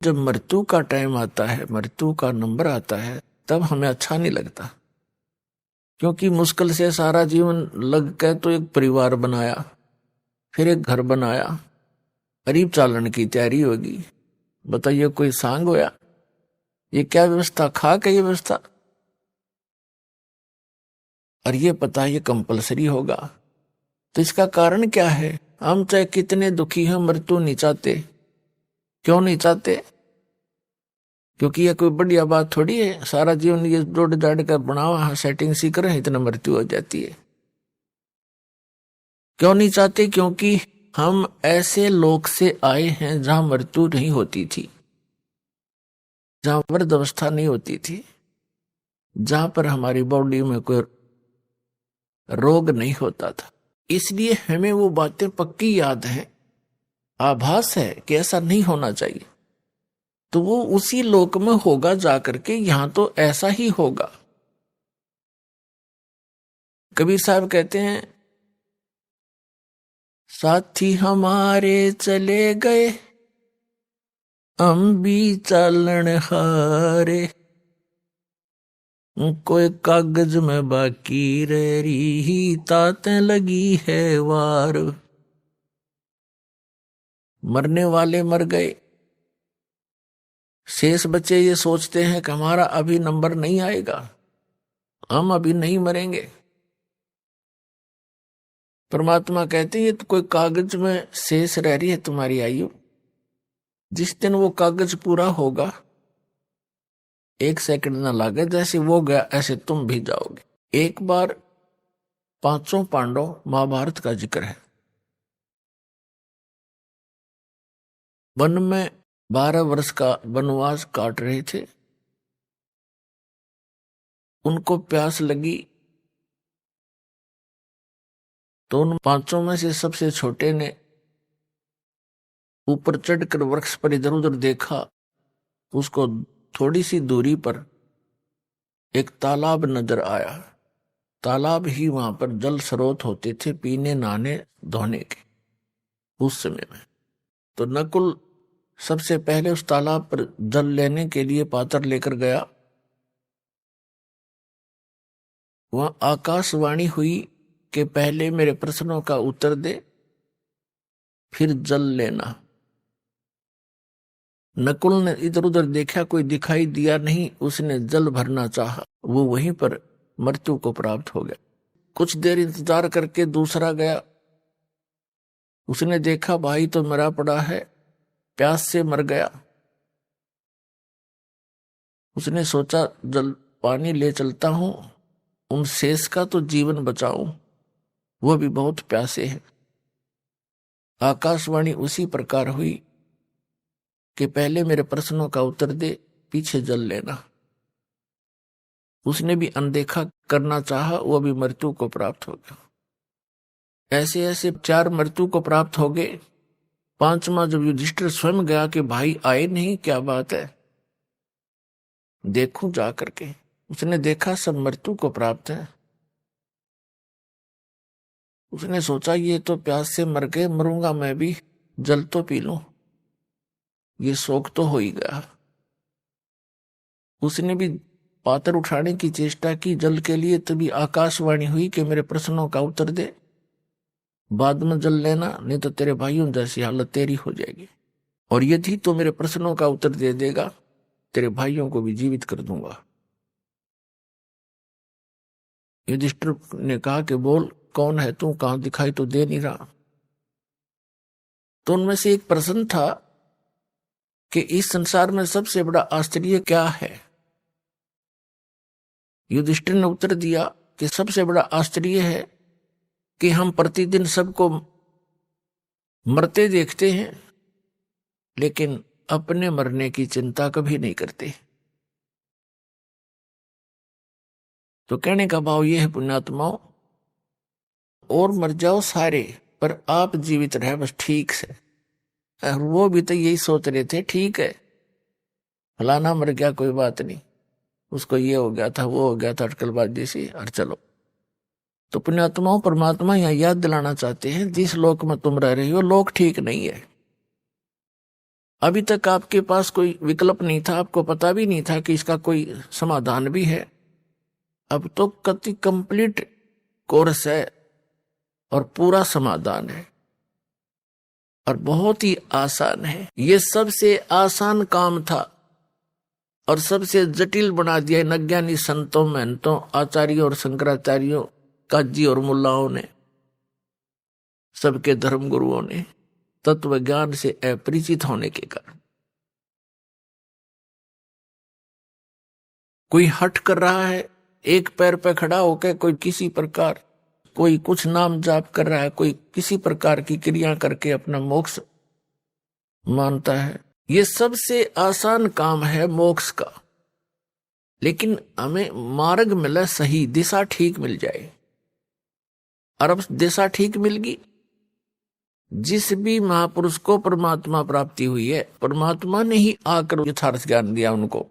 जब मृत्यु का टाइम आता है, मृत्यु का नंबर आता है, तब हमें अच्छा नहीं लगता, क्योंकि मुश्किल से सारा जीवन लग के तो एक परिवार बनाया, फिर एक घर बनाया, करीब चालन की तैयारी होगी। बताइए कोई सांग होया? ये क्या व्यवस्था, खा के ये व्यवस्था, और ये पता ये कंपलसरी होगा। तो इसका कारण क्या है? हम चाहे कितने दुखी हैं, मृत्यु नहीं चाहते। क्यों नहीं चाहते? क्योंकि ये कोई बढ़िया बात थोड़ी है, सारा जीवन ये जोड़ जाड़ कर बनावा सेटिंग सी करें, इतना मृत्यु हो जाती है। क्यों नहीं चाहते? क्योंकि हम ऐसे लोक से आए हैं जहां मृत्यु नहीं होती थी, जहां वृद्ध अवस्था नहीं होती थी, जहां पर हमारी बॉडी में कोई रोग नहीं होता था। इसलिए हमें वो बातें पक्की याद हैं, आभास है कि ऐसा नहीं होना चाहिए। तो वो उसी लोक में होगा जाकर के, यहां तो ऐसा ही होगा। कबीर साहब कहते हैं, साथी हमारे चले गए, हम भी चालन हारे, कोई कागज में बाकी रह रही, ताते लगी है वार। मरने वाले मर गए, शेष बच्चे ये सोचते हैं कि हमारा अभी नंबर नहीं आएगा, हम अभी नहीं मरेंगे। परमात्मा कहते हैं ये तो कोई कागज में शेष रह रही है तुम्हारी आयु, जिस दिन वो कागज पूरा होगा, 1 सेकंड ना लागे, जैसे वो गया ऐसे तुम भी जाओगे। एक बार 5 पांडव, महाभारत का जिक्र है, वन में 12 वर्ष का वनवास काट रहे थे। उनको प्यास लगी, तो उन 5 में से सबसे छोटे ने ऊपर चढ़कर वृक्ष पर इधर उधर देखा। उसको थोड़ी सी दूरी पर एक तालाब नजर आया। तालाब ही वहां पर जल स्रोत होते थे पीने, नहाने, धोने के उस समय में। तो नकुल सबसे पहले उस तालाब पर जल लेने के लिए पात्र लेकर गया। वहां आकाशवाणी हुई कि पहले मेरे प्रश्नों का उत्तर दे, फिर जल लेना। नकुल ने इधर उधर देखा, कोई दिखाई दिया नहीं। उसने जल भरना चाहा, वो वहीं पर मृत्यु को प्राप्त हो गया। कुछ देर इंतजार करके दूसरा गया। उसने देखा भाई तो मरा पड़ा है, प्यास से मर गया। उसने सोचा जल पानी ले चलता हूं, उन शेष का तो जीवन बचाऊं, वो भी बहुत प्यासे हैं। आकाशवाणी उसी प्रकार हुई कि पहले मेरे प्रश्नों का उत्तर दे, पीछे जल लेना। उसने भी अनदेखा करना चाहा, वो भी मृत्यु को प्राप्त हो गया। ऐसे ऐसे 4 मृत्यु को प्राप्त हो गए। 5वां जब युधिष्ठिर स्वयं गया कि भाई आए नहीं, क्या बात है, देखूं जा करके। उसने देखा सब मृत्यु को प्राप्त है। उसने सोचा ये तो प्यास से मर गए, मरूंगा मैं भी, जल तो पी लूं, ये शौक तो हो ही गया। उसने भी पात्र उठाने की चेष्टा की जल के लिए, तभी आकाशवाणी हुई कि मेरे प्रश्नों का उत्तर दे, बाद में जल लेना, नहीं तो तेरे भाइयों जैसी हालत तेरी हो जाएगी, और यदि तो मेरे प्रश्नों का उत्तर दे देगा, तेरे भाइयों को भी जीवित कर दूंगा। युधिष्ठिर ने कहा कि बोल कौन है तू, कहां दिखाई तो दे नहीं रहा। तो उनमें से एक प्रश्न था कि इस संसार में सबसे बड़ा आश्चर्य क्या है। युधिष्ठिर ने उत्तर दिया कि सबसे बड़ा आश्चर्य है कि हम प्रतिदिन सबको मरते देखते हैं, लेकिन अपने मरने की चिंता कभी नहीं करते। तो कहने का भाव यह है पुण्यात्माओं, और मर जाओ सारे, पर आप जीवित रहे बस ठीक से। और वो भी तो यही सोच रहे थे, ठीक है फलाना मर गया कोई बात नहीं, उसको ये हो गया था, वो हो गया था, अटकलबाजी सी, और चलो। तो पुण्यात्माओं, परमात्मा यहां याद दिलाना चाहते हैं, जिस लोक में तुम रह रही हो लोक ठीक नहीं है। अभी तक आपके पास कोई विकल्प नहीं था, आपको पता भी नहीं था कि इसका कोई समाधान भी है। अब तो कति कंप्लीट कोर्स है और पूरा समाधान है और बहुत ही आसान है। ये सबसे आसान काम था और सबसे जटिल बना दिया इन अज्ञानी संतों, महंतों, आचार्यों और शंकराचार्यों, काजी और मुल्लाओं ने, सबके धर्म गुरुओं ने, तत्व ज्ञान से अपरिचित होने के कारण। कोई हट कर रहा है, एक पैर पर खड़ा होकर, कोई किसी प्रकार, कोई कुछ नाम जाप कर रहा है, कोई किसी प्रकार की क्रिया करके अपना मोक्ष मानता है। ये सबसे आसान काम है मोक्ष का, लेकिन हमें मार्ग मिला, सही दिशा ठीक मिल जाए। और अब दिशा ठीक मिल गई। जिस भी महापुरुष को परमात्मा प्राप्ति हुई है, परमात्मा ने ही आकर यथार्थ ज्ञान दिया उनको।